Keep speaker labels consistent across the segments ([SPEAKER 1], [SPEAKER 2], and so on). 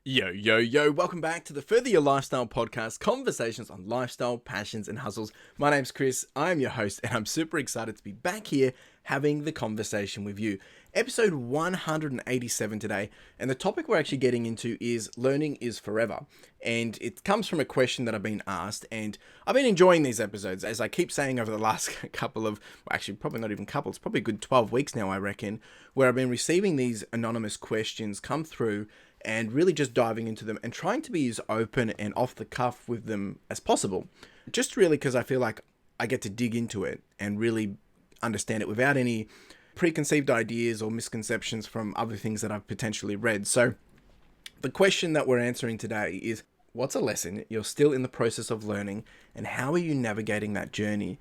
[SPEAKER 1] Yo, yo, yo, welcome back to the Further Your Lifestyle podcast, conversations on lifestyle, passions, and hustles. My name's Chris, I am your host, and I'm super excited to be back here having the conversation with you. Episode 187 today, and the topic we're actually getting into is learning is forever. And it comes from a question that I've been asked, and I've been enjoying these episodes, as I keep saying over the last couple of, well, actually probably not even couple, it's probably a good 12 weeks now, I reckon, where I've been receiving these anonymous questions come through and really just diving into them and trying to be as open and off the cuff with them as possible. Just really because I feel like I get to dig into it and really understand it without any preconceived ideas or misconceptions from other things that I've potentially read. So the question that we're answering today is, what's a lesson you're still in the process of learning, and how are you navigating that journey?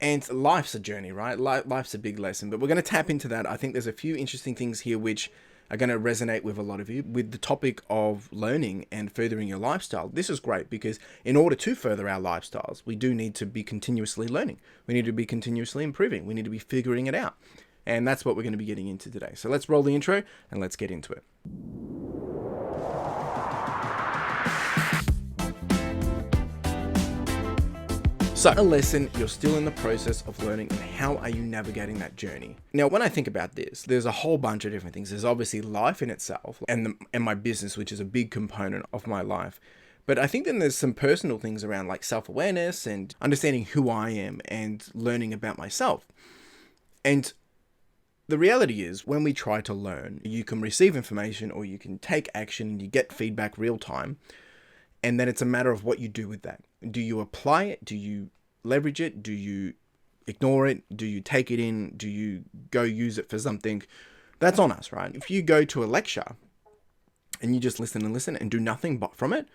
[SPEAKER 1] And life's a journey, right? Life's a big lesson, but we're going to tap into that. I think there's a few interesting things here which are going to resonate with a lot of you with the topic of learning and furthering your lifestyle. This is great because in order to further our lifestyles, we do need to be continuously learning. We need to be continuously improving. We need to be figuring it out. And that's what we're going to be getting into today. So let's roll the intro and let's get into it. So, a lesson you're still in the process of learning, and how are you navigating that journey? Now, when I think about this, there's a whole bunch of different things. There's obviously life in itself and my business, which is a big component of my life. But I think then there's some personal things around like self-awareness and understanding who I am and learning about myself. And the reality is, when we try to learn, you can receive information or you can take action and you get feedback real time. And then it's a matter of what you do with that. Do you apply it? Do you leverage it? Do you ignore it? Do you take it in? Do you go use it for something? That's on us, right? If you go to a lecture and you just listen and do nothing but from it,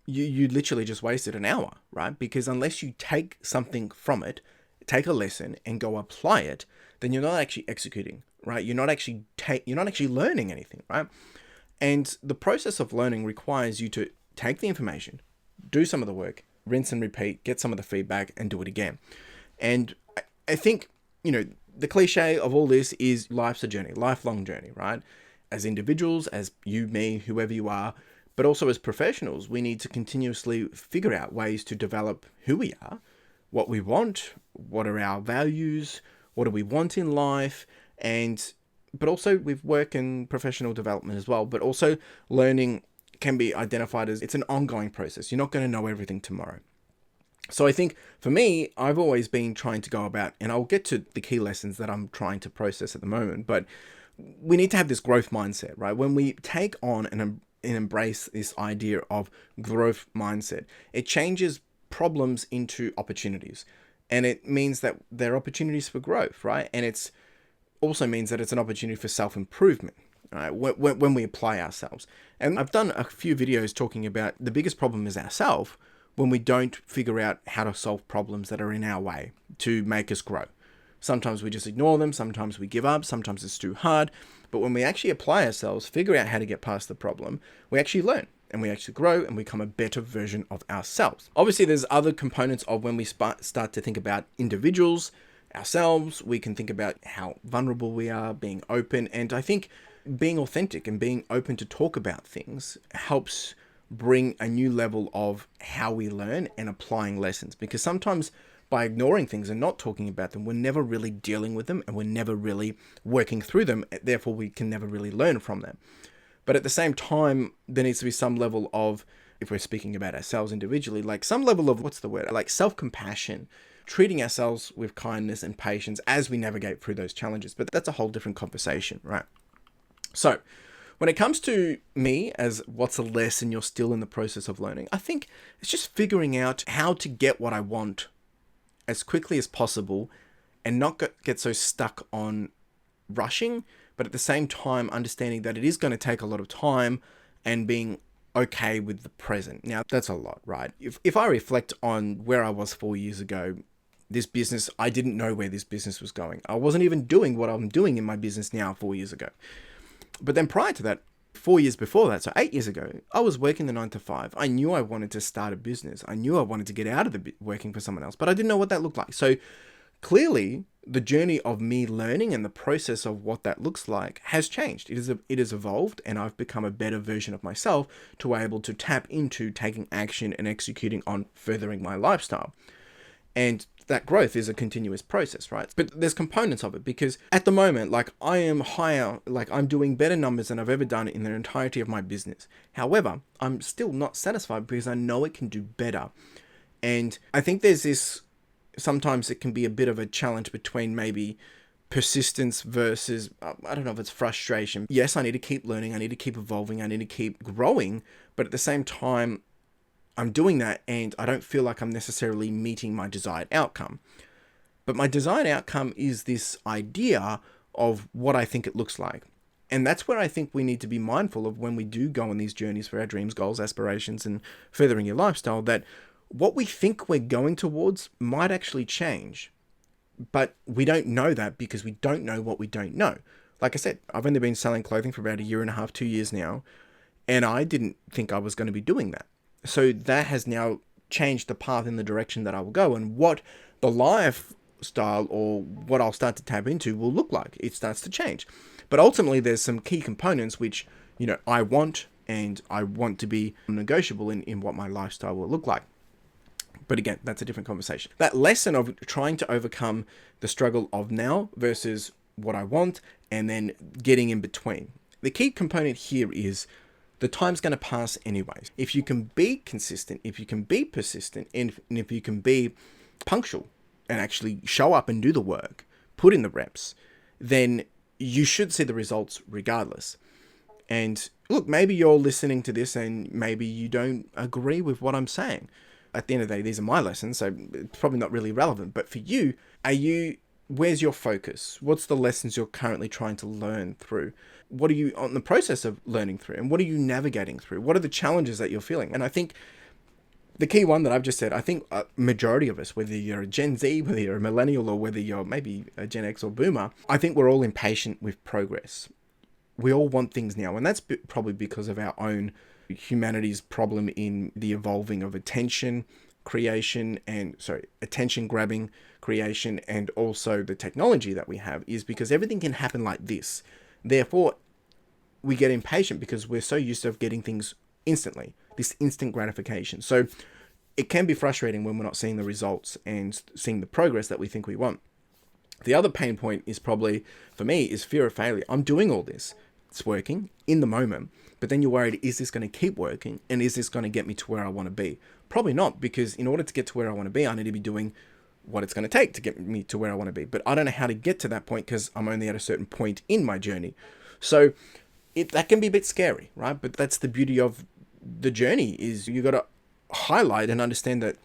[SPEAKER 1] you literally just wasted an hour, right? Because unless you take something from it, take a lesson and go apply it, then you're not actually executing, right? You're not actually learning anything, right? And the process of learning requires you to take the information, do some of the work, rinse and repeat, get some of the feedback, and do it again. And I think, the cliche of all this is life's a journey, lifelong journey, right? As individuals, as you, me, whoever you are, but also as professionals, we need to continuously figure out ways to develop who we are, what we want, what are our values, what do we want in life, but also with work and professional development as well, but also learning can be identified as it's an ongoing process. You're not going to know everything tomorrow. So I think for me, I've always been trying to go about, and I'll get to the key lessons that I'm trying to process at the moment, but we need to have this growth mindset, right? When we take on and embrace this idea of growth mindset, it changes problems into opportunities. And it means that there are opportunities for growth, right? And it's also means that it's an opportunity for self-improvement. Right, when we apply ourselves. And I've done a few videos talking about the biggest problem is ourselves when we don't figure out how to solve problems that are in our way to make us grow. Sometimes we just ignore them, sometimes we give up, sometimes it's too hard. But when we actually apply ourselves, figure out how to get past the problem, we actually learn and we actually grow and become a better version of ourselves. Obviously, there's other components of when we start to think about individuals, ourselves. We can think about how vulnerable we are, being open. And I think being authentic and being open to talk about things helps bring a new level of how we learn and applying lessons. Because sometimes by ignoring things and not talking about them, we're never really dealing with them and we're never really working through them. Therefore, we can never really learn from them. But at the same time, there needs to be some level of, if we're speaking about ourselves individually, like some level of, like self-compassion, treating ourselves with kindness and patience as we navigate through those challenges. But that's a whole different conversation, right? So when it comes to me as what's a lesson you're still in the process of learning, I think it's just figuring out how to get what I want as quickly as possible and not get so stuck on rushing, but at the same time understanding that it is going to take a lot of time and being okay with the present. Now, that's a lot, right? If I reflect on where I was 4 years ago, this business, I didn't know where this business was going. I wasn't even doing what I'm doing in my business now 4 years ago. But then prior to that, 4 years before that, so 8 years ago, I was working the 9 to 5. I knew I wanted to start a business. I knew I wanted to get out of working for someone else, but I didn't know what that looked like. So clearly the journey of me learning and the process of what that looks like has changed. It has evolved, and I've become a better version of myself to be able to tap into taking action and executing on furthering my lifestyle. And that growth is a continuous process, right? But there's components of it, because at the moment, like, I am higher, like, I'm doing better numbers than I've ever done in the entirety of my business. However, I'm still not satisfied because I know it can do better. And I think there's this, sometimes it can be a bit of a challenge between maybe persistence versus, I don't know if it's frustration. Yes, I need to keep learning, I need to keep evolving, I need to keep growing, but at the same time, I'm doing that and I don't feel like I'm necessarily meeting my desired outcome. But my desired outcome is this idea of what I think it looks like. And that's where I think we need to be mindful of when we do go on these journeys for our dreams, goals, aspirations, and furthering your lifestyle, that what we think we're going towards might actually change. But we don't know that because we don't know what we don't know. Like I said, I've only been selling clothing for about 1.5 years, 2 years now, and I didn't think I was going to be doing that. So that has now changed the path in the direction that I will go, and what the lifestyle or what I'll start to tap into will look like. It starts to change. But ultimately, there's some key components which, I want, and I want to be negotiable in what my lifestyle will look like. But again, that's a different conversation. That lesson of trying to overcome the struggle of now versus what I want, and then getting in between. The key component here is the time's going to pass anyways. If you can be consistent, if you can be persistent, and if you can be punctual and actually show up and do the work, put in the reps, then you should see the results regardless. And look, maybe you're listening to this and maybe you don't agree with what I'm saying. At the end of the day, these are my lessons, so it's probably not really relevant. But for you, where's your focus? What's the lessons you're currently trying to learn through? What are you on the process of learning through? And what are you navigating through? What are the challenges that you're feeling? And I think the key one that I've just said, I think a majority of us, whether you're a Gen Z, whether you're a millennial, or whether you're maybe a Gen X or boomer, I think we're all impatient with progress. We all want things now. And that's probably because of our own humanity's problem in the evolving of attention grabbing creation, and also the technology that we have, is because everything can happen like this. Therefore, we get impatient because we're so used to getting things instantly, this instant gratification. So it can be frustrating when we're not seeing the results and seeing the progress that we think we want. The other pain point is probably, for me, is fear of failure. I'm doing all this. It's working in the moment, but then you're worried, is this going to keep working? And is this going to get me to where I want to be? Probably not, because in order to get to where I want to be, I need to be doing what it's going to take to get me to where I want to be. But I don't know how to get to that point because I'm only at a certain point in my journey. So that can be a bit scary, right? But that's the beauty of the journey, is you got to highlight and understand that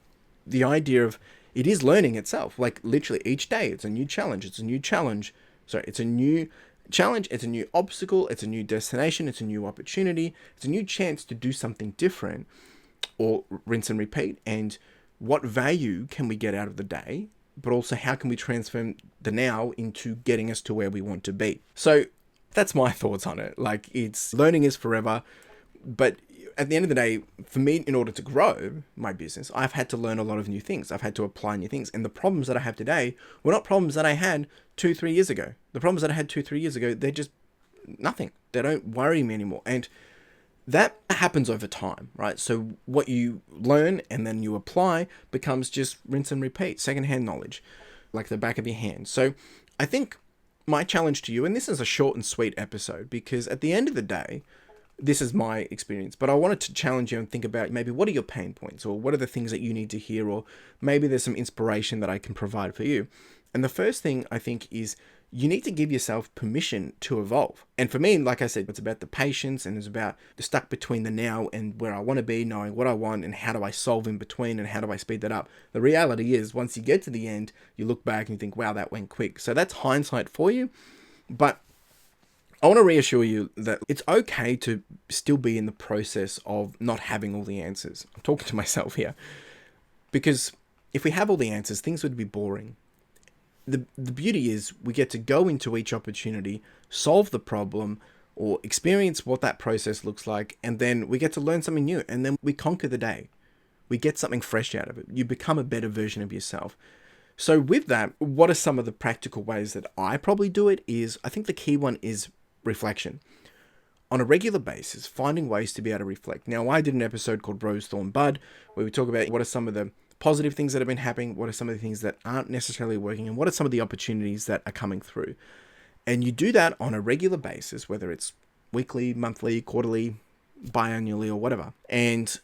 [SPEAKER 1] the idea of it is learning itself. Like literally each day, it's a new challenge. It's a new challenge. Sorry, it's a new challenge. It's a new obstacle. It's a new destination. It's a new opportunity. It's a new chance to do something different, or rinse and repeat. And what value can we get out of the day, but also how can we transform the now into getting us to where we want to be? So that's my thoughts on it. Like, it's learning is forever, but at the end of the day, for me, in order to grow my business, I've had to learn a lot of new things. I've had to apply new things. And the problems that I have today were not problems that I had 2-3 years ago. The problems that I had 2-3 years ago, they're just nothing. They don't worry me anymore. And that happens over time, right? So what you learn and then you apply becomes just rinse and repeat, secondhand knowledge, like the back of your hand. So I think my challenge to you, and this is a short and sweet episode, because at the end of the day, this is my experience, but I wanted to challenge you and think about maybe what are your pain points, or what are the things that you need to hear, or maybe there's some inspiration that I can provide for you. And the first thing I think is you need to give yourself permission to evolve. And for me, like I said, it's about the patience, and it's about the stuck between the now and where I want to be, knowing what I want and how do I solve in between and how do I speed that up. The reality is, once you get to the end, you look back and you think, wow, that went quick. So that's hindsight for you. But I want to reassure you that it's okay to still be in the process of not having all the answers. I'm talking to myself here. Because if we have all the answers, things would be boring. The beauty is we get to go into each opportunity, solve the problem, or experience what that process looks like, and then we get to learn something new, and then we conquer the day. We get something fresh out of it. You become a better version of yourself. So with that, what are some of the practical ways that I probably do it is, I think the key one is reflection. On a regular basis, finding ways to be able to reflect. Now, I did an episode called Rose, Thorn, Bud, where we talk about what are some of the positive things that have been happening, what are some of the things that aren't necessarily working, and what are some of the opportunities that are coming through. And you do that on a regular basis, whether it's weekly, monthly, quarterly, biannually, or whatever. And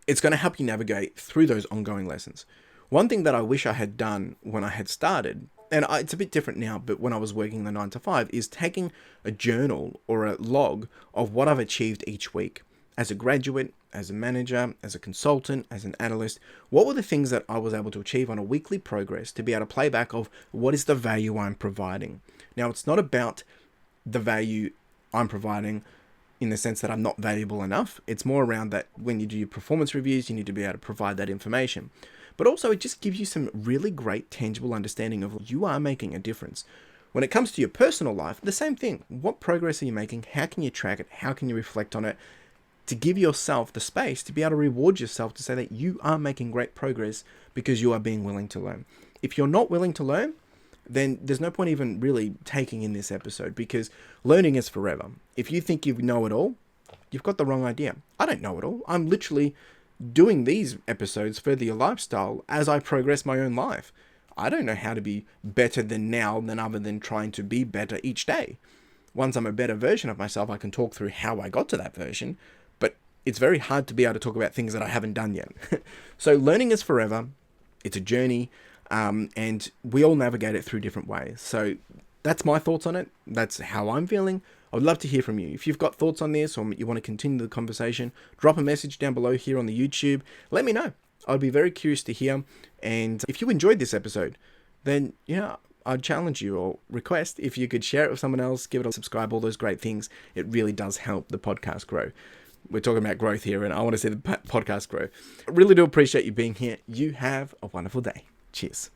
[SPEAKER 1] it's going to help you navigate through those ongoing lessons. One thing that I wish I had done when I had started, and it's a bit different now, but when I was working the 9 to 5, is taking a journal or a log of what I've achieved each week. As a graduate, as a manager, as a consultant, as an analyst, what were the things that I was able to achieve on a weekly progress to be able to play back of what is the value I'm providing. Now, it's not about the value I'm providing in the sense that I'm not valuable enough. It's more around that when you do your performance reviews, you need to be able to provide that information. But also, it just gives you some really great tangible understanding of you are making a difference. When it comes to your personal life, the same thing. What progress are you making? How can you track it? How can you reflect on it? To give yourself the space to be able to reward yourself to say that you are making great progress because you are being willing to learn. If you're not willing to learn, then there's no point even really taking in this episode, because learning is forever. If you think you know it all, you've got the wrong idea. I don't know it all. I'm literally doing these episodes Further Your Lifestyle as I progress my own life. I don't know how to be better than now than other than trying to be better each day. Once I'm a better version of myself, I can talk through how I got to that version, but it's very hard to be able to talk about things that I haven't done yet. So learning is forever. It's a journey, and we all navigate it through different ways. So that's my thoughts on it. That's how I'm feeling. I would love to hear from you. If you've got thoughts on this or you want to continue the conversation, drop a message down below here on the YouTube. Let me know. I'd be very curious to hear. And if you enjoyed this episode, then, I'd challenge you or request if you could share it with someone else, give it a subscribe, all those great things. It really does help the podcast grow. We're talking about growth here, and I want to see the podcast grow. I really do appreciate you being here. You have a wonderful day. Cheers.